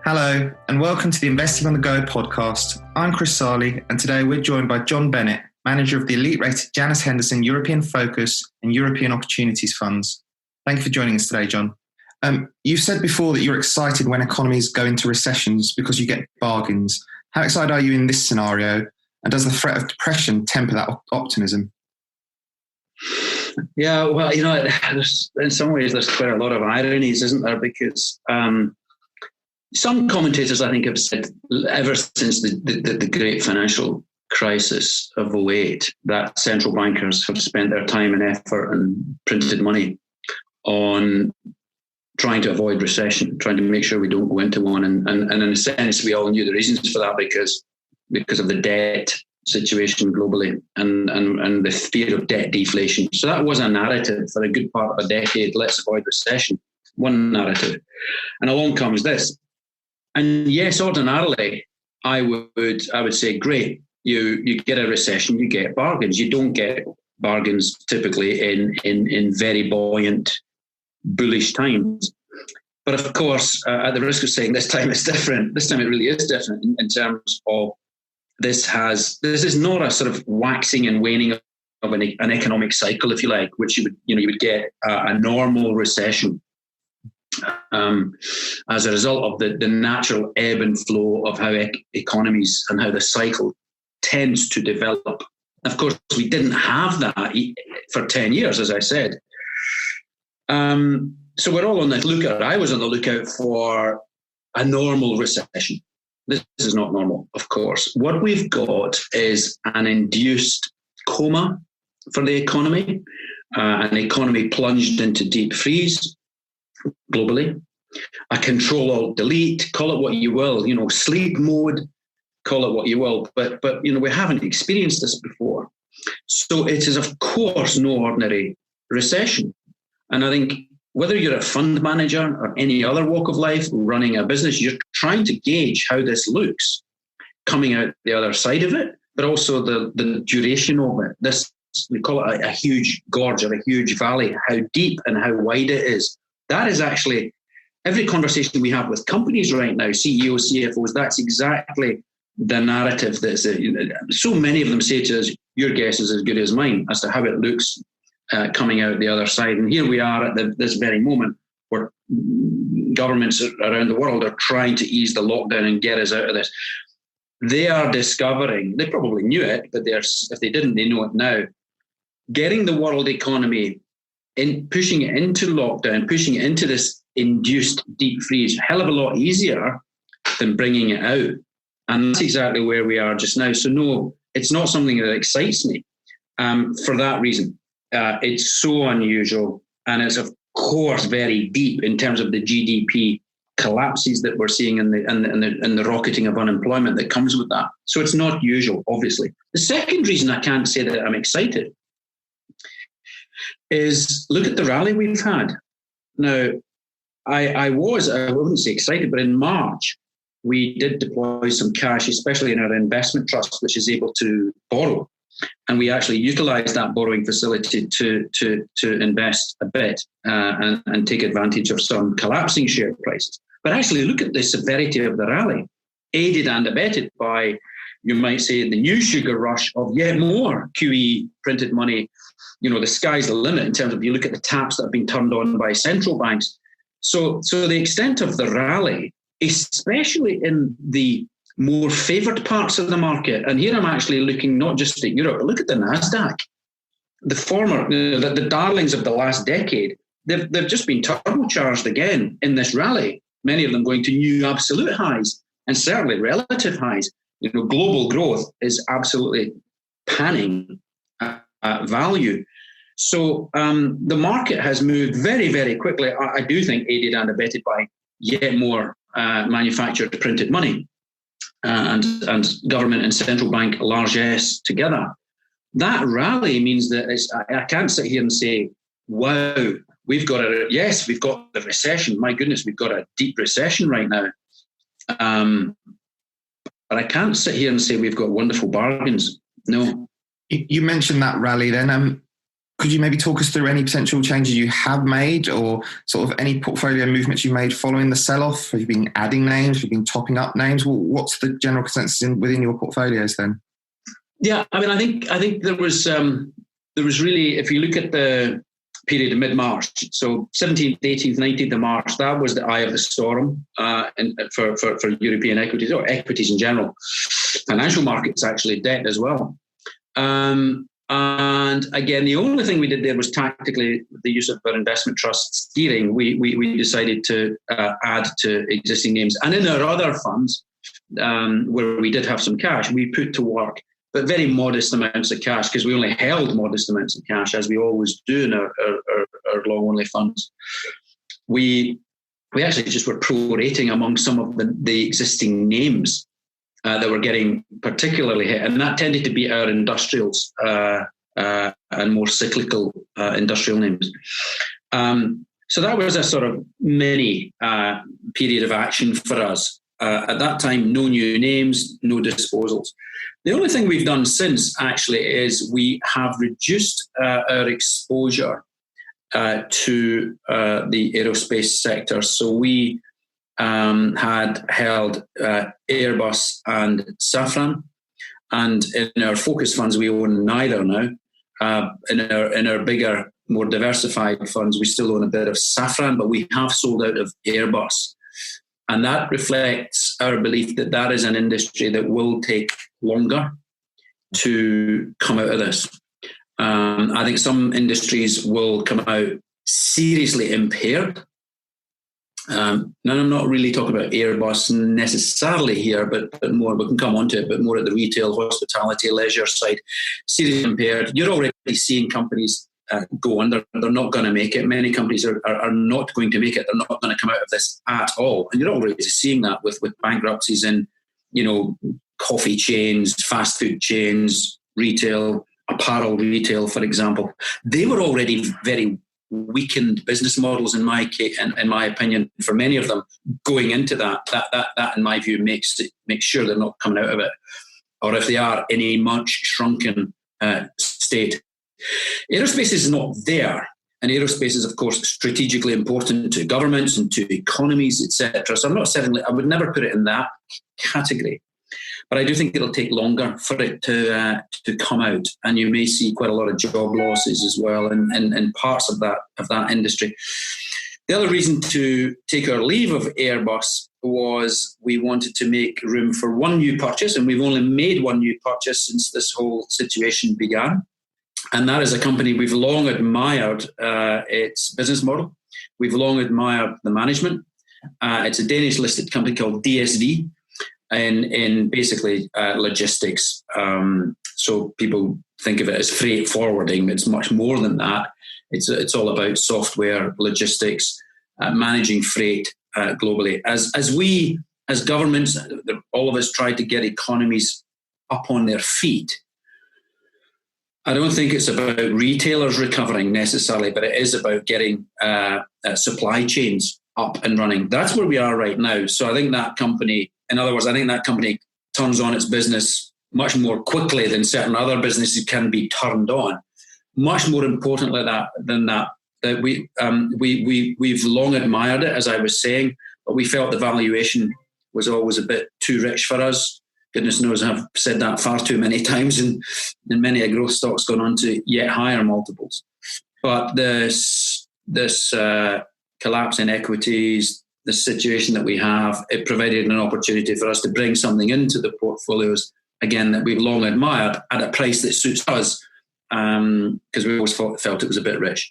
Hello, and welcome to the Investing on the Go podcast. I'm Chris Sarley, and today we're joined by John Bennett, manager of the elite-rated Janus Henderson European Focus and European Opportunities Funds. Thank you for joining us today, John. You've said before that you're excited when economies go into recessions because you get bargains. How excited are you in this scenario, and does the threat of depression temper that optimism? Yeah, well, in some ways there's quite a lot of ironies, isn't there? Because some commentators, I think, have said ever since the great financial crisis of 2008 that central bankers have spent their time and effort and printed money on trying to avoid recession, trying to make sure we don't go into one. And in a sense, we all knew the reasons for that because of the debt situation globally and the fear of debt deflation. So that was a narrative for a good part of a decade. Let's avoid recession. One narrative. And along comes this. And yes, ordinarily, I would say, great. You get a recession, you get bargains. You don't get bargains typically in very buoyant, bullish times. But of course, at the risk of saying this time it's different, this time it really is different in terms of this is not a sort of waxing and waning of an economic cycle, if you like, which you would get a normal recession. As a result of the natural ebb and flow of how economies and how the cycle tends to develop. Of course, we didn't have that for 10 years, as I said. So we're all on the lookout. I was on the lookout for a normal recession. This is not normal, of course. What we've got is an induced coma for the economy, an economy plunged into deep freeze globally, a control-alt-delete, call it what you will, sleep mode, call it what you will, but we haven't experienced this before. So it is, of course, no ordinary recession. And I think whether you're a fund manager or any other walk of life running a business, you're trying to gauge how this looks coming out the other side of it, but also the duration of it. This, we call it a huge gorge or a huge valley, how deep and how wide it is. That is actually every conversation we have with companies right now, CEOs, CFOs, that's exactly the narrative. That's so many of them say to us, your guess is as good as mine as to how it looks coming out the other side. And here we are at this very moment where governments around the world are trying to ease the lockdown and get us out of this. They are discovering, they probably knew it, but if they didn't, they know it now, getting the world economy pushing it into lockdown, pushing it into this induced deep freeze, hell of a lot easier than bringing it out. And that's exactly where we are just now. So no, it's not something that excites me for that reason. It's so unusual. And it's, of course, very deep in terms of the GDP collapses that we're seeing and the rocketing of unemployment that comes with that. So it's not usual, obviously. The second reason I can't say that I'm excited is look at the rally we've had. Now, I wouldn't say excited, but in March, we did deploy some cash, especially in our investment trust, which is able to borrow. And we actually utilized that borrowing facility to invest a bit and take advantage of some collapsing share prices. But actually look at the severity of the rally, aided and abetted by, you might say, the new sugar rush of yet more QE printed money. The sky's the limit in terms of you look at the taps that have been turned on by central banks. So the extent of the rally, especially in the more favoured parts of the market, and here I'm actually looking not just at Europe, but look at the NASDAQ. The former, the darlings of the last decade, they've just been turbocharged again in this rally, many of them going to new absolute highs and certainly relative highs. Global growth is absolutely panning value. So the market has moved very, very quickly, I do think, aided and abetted by yet more manufactured printed money and government and central bank largesse together. That rally means that I can't sit here and say, wow, we've got the recession. My goodness, we've got a deep recession right now. But I can't sit here and say we've got wonderful bargains. No. You mentioned that rally then. Could you maybe talk us through any potential changes you have made, or sort of any portfolio movements you made following the sell-off? Have you been adding names? Have you been topping up names? What's the general consensus within your portfolios then? Yeah, I mean, I think there was really, if you look at the period of mid-March, so 17th, 18th, 19th of March, that was the eye of the storm for European equities, or equities in general. Financial markets, actually, debt as well. And again, the only thing we did there was tactically the use of our investment trust steering. We decided to add to existing names. And in our other funds, where we did have some cash, we put to work, but very modest amounts of cash, because we only held modest amounts of cash, as we always do in our long-only funds. We actually just were pro-rating among some of the existing names that were getting particularly hit, and that tended to be our industrials and more cyclical industrial names. So that was a sort of mini period of action for us. At that time, no new names, no disposals. The only thing we've done since, actually, is we have reduced our exposure to the aerospace sector. So we had held Airbus and Safran, and in our focus funds we own neither now. In our bigger, more diversified funds, we still own a bit of Safran, but we have sold out of Airbus, and that reflects our belief that that is an industry that will take longer to come out of this. I think some industries will come out seriously impaired. Now, I'm not really talking about Airbus necessarily here, but more, we can come on to it, but more at the retail, hospitality, leisure side. Seriously impaired. You're already seeing companies go under. They're not going to make it. Many companies are not going to make it. They're not going to come out of this at all. And you're already seeing that with bankruptcies in, coffee chains, fast food chains, retail, apparel retail, for example. They were already very weakened business models, in my opinion, for many of them going into that in my view makes sure they're not coming out of it, or if they are, in a much shrunken state. Aerospace is not there, and aerospace is, of course, strategically important to governments and to economies, etc. So I would never put it in that category. But I do think it'll take longer for it to come out, and you may see quite a lot of job losses as well in parts of that industry. The other reason to take our leave of Airbus was we wanted to make room for one new purchase, and we've only made one new purchase since this whole situation began. And that is a company we've long admired its business model. We've long admired the management. It's a Danish listed company called DSV. In basically logistics. So people think of it as freight forwarding. It's much more than that. It's all about software, logistics, managing freight globally. As governments, all of us try to get economies up on their feet. I don't think it's about retailers recovering necessarily, but it is about getting supply chains up and running. That's where we are right now. So I think that company, in other words, I think that company turns on its business much more quickly than certain other businesses can be turned on. Much more importantly than that we've long admired it, as I was saying, but we felt the valuation was always a bit too rich for us. Goodness knows I've said that far too many times, and many a growth stock's gone on to yet higher multiples. But this collapse in equities, the situation that we have, it provided an opportunity for us to bring something into the portfolios, again, that we've long admired at a price that suits us, because we always felt it was a bit rich.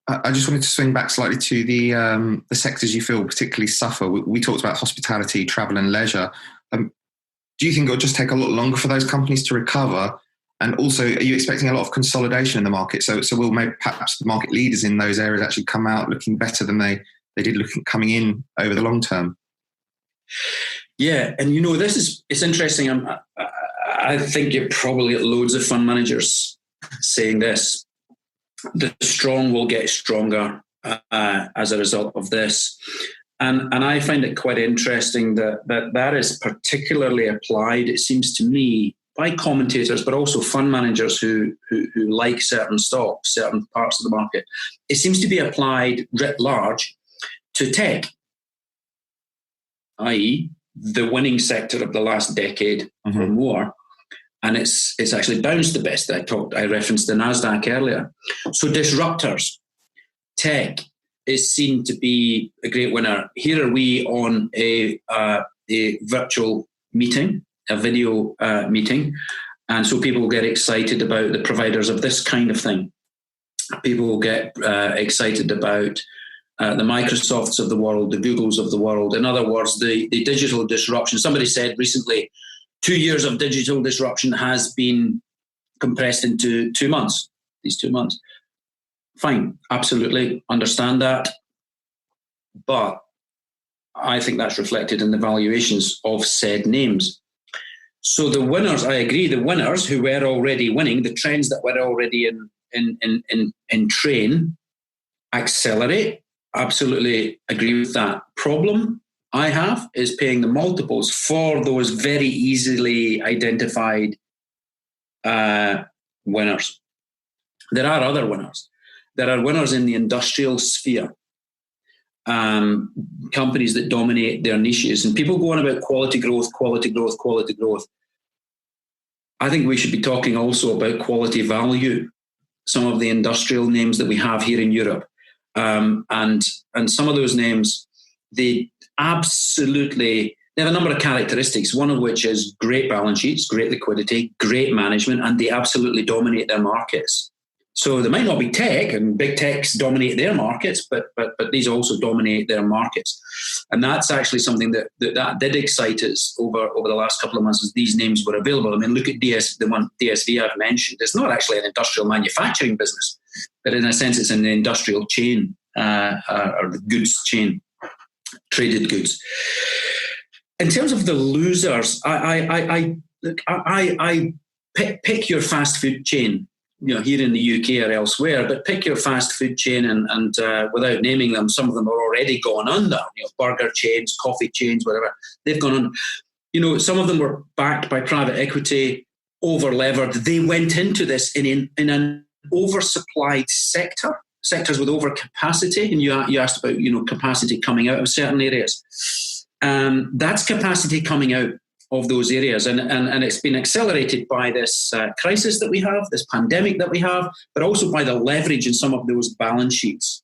I just wanted to swing back slightly to the sectors you feel particularly suffer. We talked about hospitality, travel and leisure. Do you think it'll just take a lot longer for those companies to recover? And also, are you expecting a lot of consolidation in the market? So will maybe perhaps the market leaders in those areas actually come out looking better than they did coming in over the long term? Yeah, and it's interesting. I think you probably get loads of fund managers saying this. The strong will get stronger as a result of this. And I find it quite interesting that is particularly applied, it seems to me, by commentators, but also fund managers who like certain stocks, certain parts of the market. It seems to be applied writ large to tech, i.e., the winning sector of the last decade or more. And it's actually bounced the best. I referenced the NASDAQ earlier. So disruptors, tech is seen to be a great winner. Here are we on a virtual meeting, a video meeting. And so people get excited about the providers of this kind of thing. People will get excited about the Microsofts of the world, the Googles of the world. In other words, the digital disruption. Somebody said recently, 2 years of digital disruption has been compressed into 2 months, these 2 months. Fine, absolutely understand that. But I think that's reflected in the valuations of said names. So the winners, I agree, the winners who were already winning, the trends that were already in train, accelerate. Absolutely agree with that. Problem I have is paying the multiples for those very easily identified winners. There are other winners. There are winners in the industrial sphere, companies that dominate their niches, and people go on about quality growth. I think we should be talking also about quality value. Some of the industrial names that we have here in Europe, and some of those names, they have a number of characteristics, one of which is great balance sheets, great liquidity, great management, and they absolutely dominate their markets. So they might not be tech, and big techs dominate their markets, but these also dominate their markets. And that's actually something that did excite us over the last couple of months as these names were available. I mean, look at the one DSV I've mentioned. It's not actually an industrial manufacturing business, but in a sense it's an industrial chain or the goods chain, traded goods. In terms of the losers, I pick your fast food chain, here in the UK or elsewhere, but pick your fast food chain and without naming them, some of them are already gone under, burger chains, coffee chains, whatever, they've gone on. Some of them were backed by private equity, over-levered. They went into this in an oversupplied sectors with overcapacity, and you asked about, capacity coming out of certain areas. That's capacity coming out of those areas. And it's been accelerated by this crisis that we have, this pandemic that we have, but also by the leverage in some of those balance sheets.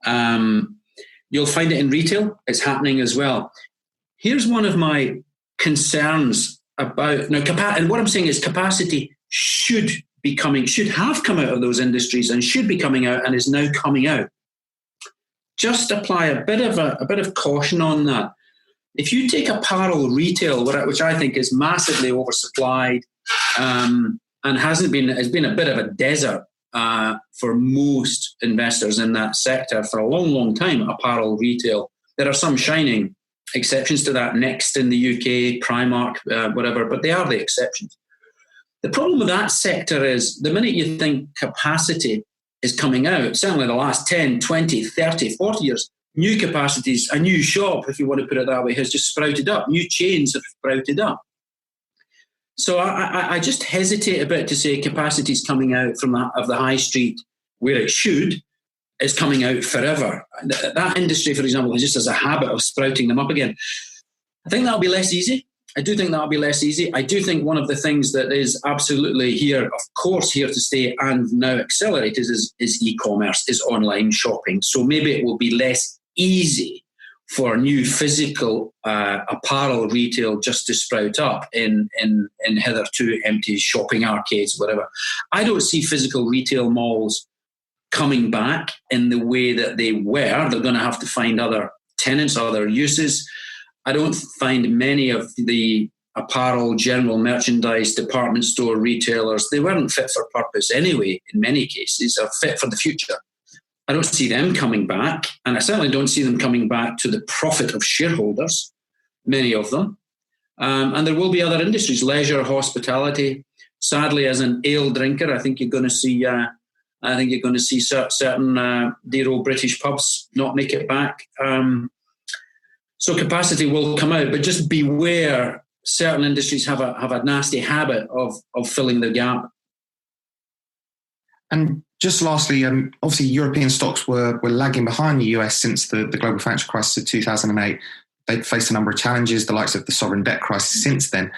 You'll find it in retail. It's happening as well. Here's one of my concerns about, and what I'm saying is capacity should have come out of those industries and should be coming out and is now coming out. Just apply a bit of caution on that. If you take apparel retail, which I think is massively oversupplied and has been a bit of a desert for most investors in that sector for a long, long time, apparel retail. There are some shining exceptions to that, Next in the UK, Primark, whatever, but they are the exceptions. The problem with that sector is the minute you think capacity is coming out, certainly the last 10, 20, 30, 40 years, new capacities, a new shop, if you want to put it that way, has just sprouted up. New chains have sprouted up. So I just hesitate a bit to say capacity is coming out of the high street where it should, is coming out forever. That industry, for example, just has a habit of sprouting them up again. I think that'll be less easy. I do think one of the things that is absolutely here, of course, here to stay and now accelerated is e-commerce, is online shopping. So maybe it will be less easy for new physical apparel retail just to sprout up in hitherto empty shopping arcades, whatever. I don't see physical retail malls coming back in the way that they were. They're going to have to find other tenants, other uses. I don't find many of the apparel, general merchandise, department store retailers, they weren't fit for purpose anyway, in many cases, are fit for the future. I don't see them coming back, and I certainly don't see them coming back to the profit of shareholders, many of them. And there will be other industries, leisure, hospitality. Sadly, as an ale drinker, I think you're going to see certain dear old British pubs not make it back. So capacity will come out, but just beware certain industries have a nasty habit of filling the gap. And just lastly, obviously European stocks were lagging behind the US since the global financial crisis of 2008. They've faced a number of challenges, the likes of the sovereign debt crisis since then.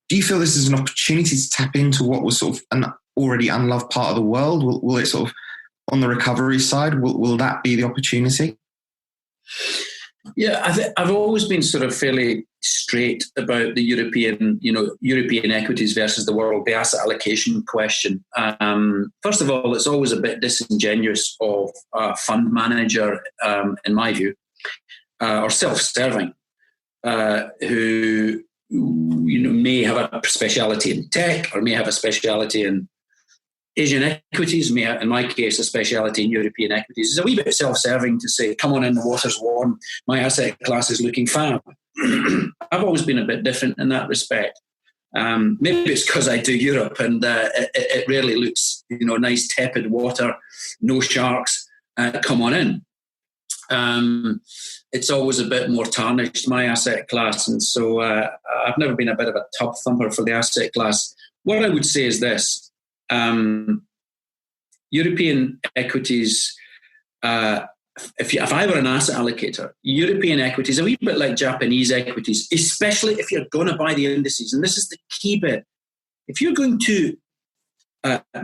Do you feel this is an opportunity to tap into what was sort of an already unloved part of the world? Will it sort of, on the recovery side, will that be the opportunity? Yeah, I've always been sort of fairly straight about the European equities versus the world, the asset allocation question. First of all, it's always a bit disingenuous of a fund manager, in my view, or self-serving, who may have a speciality in tech or may have a speciality in Asian equities, may have, in my case, a speciality in European equities. It's a wee bit self-serving to say, come on in, the water's warm, my asset class is looking fab. I've always been a bit different in that respect. Maybe it's because I do Europe and it rarely looks, nice tepid water, no sharks, come on in. It's always a bit more tarnished, my asset class. And so I've never been a bit of a tub thumper for the asset class. What I would say is this. European equities, if I were an asset allocator, European equities, a wee bit like Japanese equities, especially if you're going to buy the indices. And this is the key bit. If you're going to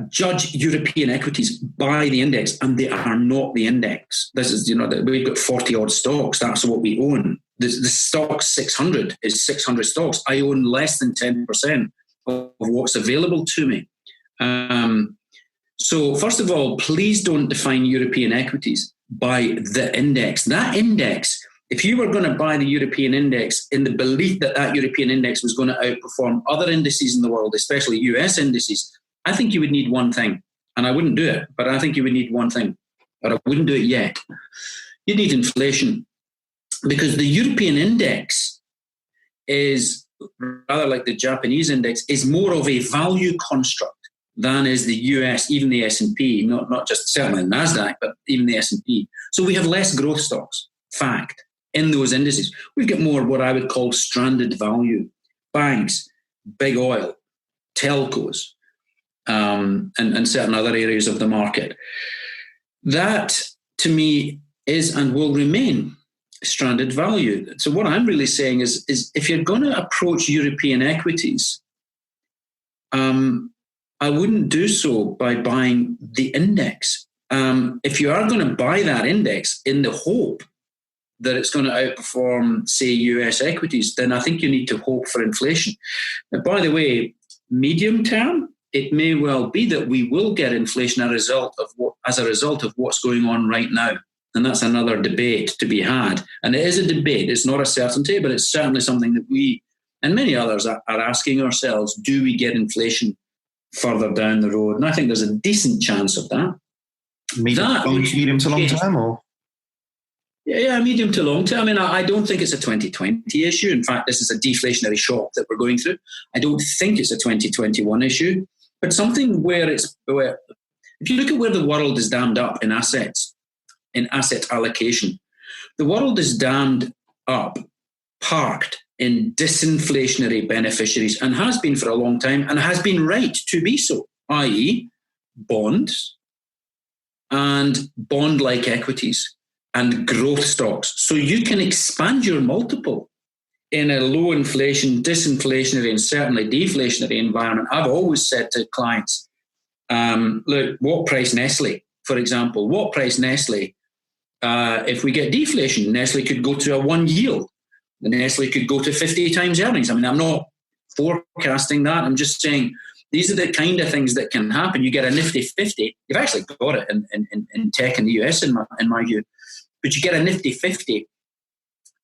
judge European equities by the index, and they are not the index. This is, we've got 40 odd stocks. That's what we own. The stock 600 is 600 stocks. I own less than 10% of what's available to me. So first of all, please don't define European equities by the index. That index, if you were going to buy the European index in the belief that European index was going to outperform other indices in the world, especially US indices, I think you would need one thing. And I wouldn't do it, but I think you would need one thing. But I wouldn't do it yet. You need inflation. Because the European index is, rather like the Japanese index, is more of a value construct than is the US, even the S&P, not just certainly NASDAQ, but even the S&P. So we have less growth stocks, fact, in those indices. We've got more what I would call stranded value, banks, big oil, telcos, and certain other areas of the market. That, to me, is and will remain stranded value. So what I'm really saying is if you're going to approach European equities, I wouldn't do so by buying the index. If you are going to buy that index in the hope that it's going to outperform, say, US equities, then I think you need to hope for inflation. Now, by the way, medium term, it may well be that we will get inflation as a result of what's going on right now. And that's another debate to be had. And it is a debate. It's not a certainty, but it's certainly something that we and many others are asking ourselves, do we get inflation further down the road? And I think there's a decent chance of that. Medium to long term, or? Yeah, medium to long term. I mean, I don't think it's a 2020 issue. In fact, this is a deflationary shock that we're going through. I don't think it's a 2021 issue, but something where if you look at where the world is dammed up in assets, in asset allocation, the world is dammed up, parked in disinflationary beneficiaries, and has been for a long time, and has been right to be so, i.e. bonds and bond-like equities and growth stocks. So you can expand your multiple in a low inflation, disinflationary, and certainly deflationary environment. I've always said to clients, look, what price Nestle, for example, what price Nestle, if we get deflation, Nestle could go to a 1 yield. The Nestle could go to 50 times earnings. I mean, I'm not forecasting that. I'm just saying these are the kind of things that can happen. You get a nifty 50. You've actually got it in tech in the US, in my view. But you get a nifty 50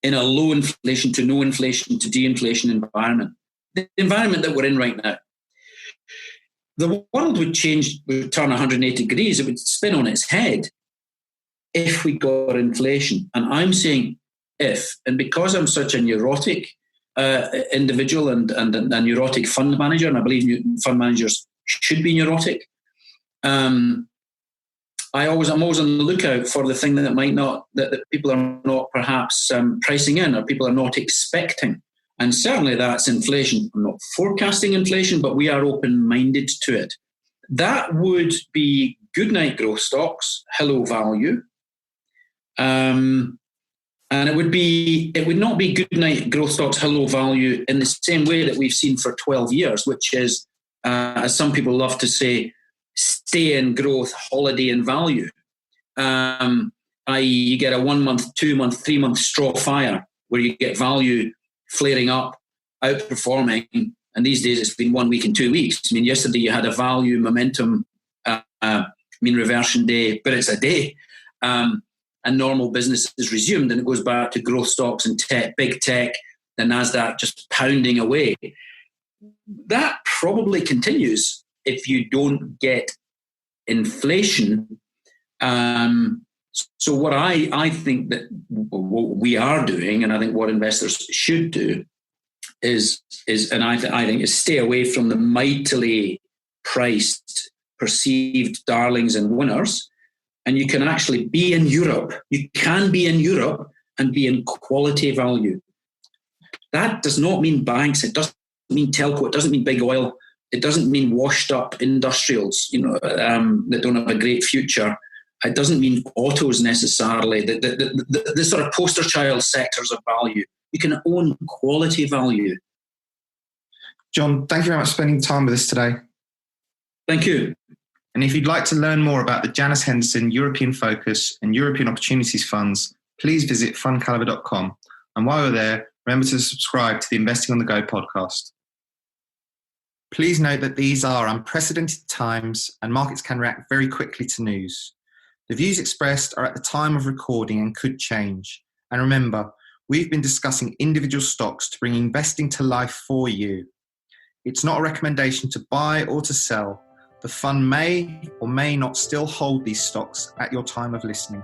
in a low inflation to no inflation to de-inflation environment. The environment that we're in right now. The world would turn 180 degrees. It would spin on its head if we got inflation. And I'm saying if, and because I'm such a neurotic individual and a neurotic fund manager, and I believe fund managers should be neurotic, I'm always on the lookout for the thing that people are not perhaps pricing in, or people are not expecting. And certainly that's inflation. I'm not forecasting inflation, but we are open-minded to it. That would be goodnight growth stocks, hello value. And it would not be goodnight growth stocks, hello value in the same way that we've seen for 12 years, which is, as some people love to say, stay in growth, holiday in value. I.e. you get a 1 month, 2 month, 3 month straw fire where you get value flaring up, outperforming. And these days it's been 1 week and 2 weeks. I mean, yesterday you had a value momentum, mean reversion day, but it's a day. And normal business is resumed and it goes back to growth stocks and tech, big tech, the NASDAQ just pounding away. That probably continues if you don't get inflation. So what I think that what we are doing, and I think what investors should do, is I think is stay away from the mightily priced perceived darlings and winners. And you can actually be in Europe. You can be in Europe and be in quality value. That does not mean banks. It doesn't mean telco. It doesn't mean big oil. It doesn't mean washed up industrials, that don't have a great future. It doesn't mean autos necessarily. The sort of poster child sectors of value. You can own quality value. John, thank you very much for spending time with us today. Thank you. And if you'd like to learn more about the Janus Henderson European Focus and European Opportunities Funds, please visit FundCalibre.com. And while you're there, remember to subscribe to the Investing on the Go podcast. Please note that these are unprecedented times and markets can react very quickly to news. The views expressed are at the time of recording and could change. And remember, we've been discussing individual stocks to bring investing to life for you. It's not a recommendation to buy or to sell. The fund may or may not still hold these stocks at your time of listening.